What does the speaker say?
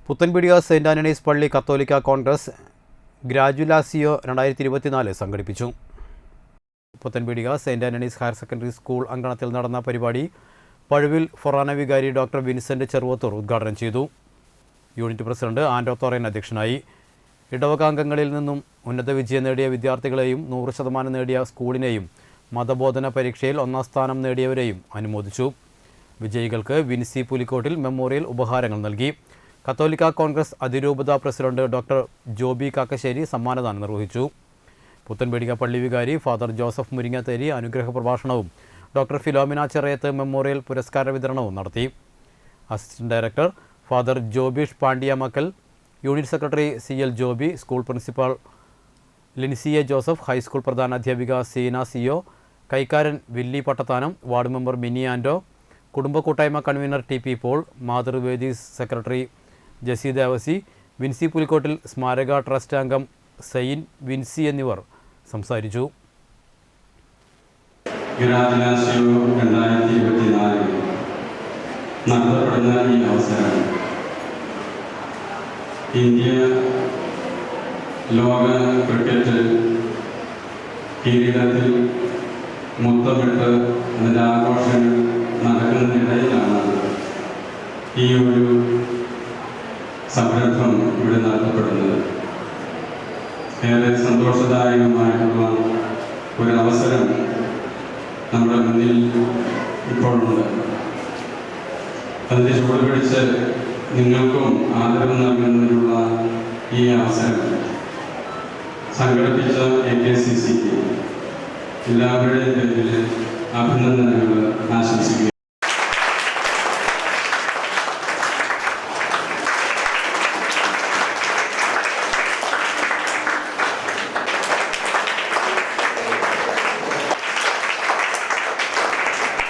Puthenpeedika saint Antony's പള്ളി കത്തോലിക്ക കോൺഗ്രസ് ഗ്രാജുലാസിയോ 2024 സംഘടിപ്പിച്ചു. Puthenpeedika saint Antony's higher secondary school അങ്കണത്തിൽ നടന്ന പരിപാടി പഴുവിൽ ഫൊറാന വികാരി ഡോക്ടർ വിൻസെൻ്റ് ചെറുവത്തൂർ ഉദ്ഘാടനം ചെയ്തു. യൂണിറ്റ് പ്രസിഡന്റ് ആൻഡോ തോറൻ അധ്യക്ഷനായി. ഇടവകാംഗങ്ങളിൽ നിന്നും ഉന്നത വിജയം നേടിയ വിദ്യാർത്ഥികളെയും 100% നേടിയ സ്കൂളിനെയും മതബോധന പരീക്ഷയിൽ 1ാം സ്ഥാനം നേടിയവരെയും അനുമോദിച്ചു. വിജയികൾക്ക് വിൻസി പുലിക്കോട്ടിൽ മെമ്മോറിയൽ ഉപഹാരങ്ങൾ നൽകി. കത്തോലിക്ക കോൺഗ്രസ് അതിരൂപത പ്രസിഡന്റ് ഡോക്ടർ ജോബി കാക്കശ്ശേരി സമ്മാനദാനം നിർവഹിച്ചു. പുത്തൻപീടിക പള്ളി വികാരി ഫാദർ ജോസഫ് മുരിങ്ങത്തേരി അനുഗ്രഹ പ്രഭാഷണവും ഡോക്ടർ ഫിലോമിന ചെറിയത്ത് മെമ്മോറിയൽ പുരസ്കാര വിതരണവും നടത്തി. Assistant director father Jobeesh Pandyamakkal, unit secretary CL Joby, school principal ലിൻസിയെ ജോസഫ്, ഹൈസ്കൂൾ പ്രധാനാധ്യാപിക സീന സിയോ, കൈക്കാരൻ വില്ലി പട്ടത്താനം, വാർഡ് മെമ്പർ മിനി ആൻഡോ, കുടുംബ കൂട്ടായ്മ കൺവീനർ TP പോൾ, മാതൃവേദി സെക്രട്ടറി ജസി ദേവസി, വിൻസി പുലിക്കോട്ടിൽ സ്മാരക ട്രസ്റ്റ് അംഗം സൈൻ വിൻസി എന്നിവർ സംസാരിച്ചു. നടത്തപ്പെടുന്ന ഈ അവസരം ഇന്ത്യ ലോക ക്രിക്കറ്റ് കിരീടത്തിൽ മുത്തമിട്ട് അതിൻ്റെ ആഘോഷങ്ങൾ നടക്കുന്നതിനിടയിലാണ് ഈ ഒരു സംരംഭം ഇവിടെ നടത്തപ്പെടുന്നത്. ഏറെ സന്തോഷദായകമായിട്ടുള്ള ഒരു അവസരം നമ്മുടെ മുന്നിൽ ഇപ്പോഴുണ്ട്. അതിൻ്റെ ചുവട് പിടിച്ച് നിങ്ങൾക്കും ആദരവ് നൽകുന്നതിനുള്ള ഈ അവസരം സംഘടിപ്പിച്ച AKCCക്ക് എല്ലാവരുടെയും പേരിൽ അഭിനന്ദനങ്ങൾ ആശംസിക്കുന്നു.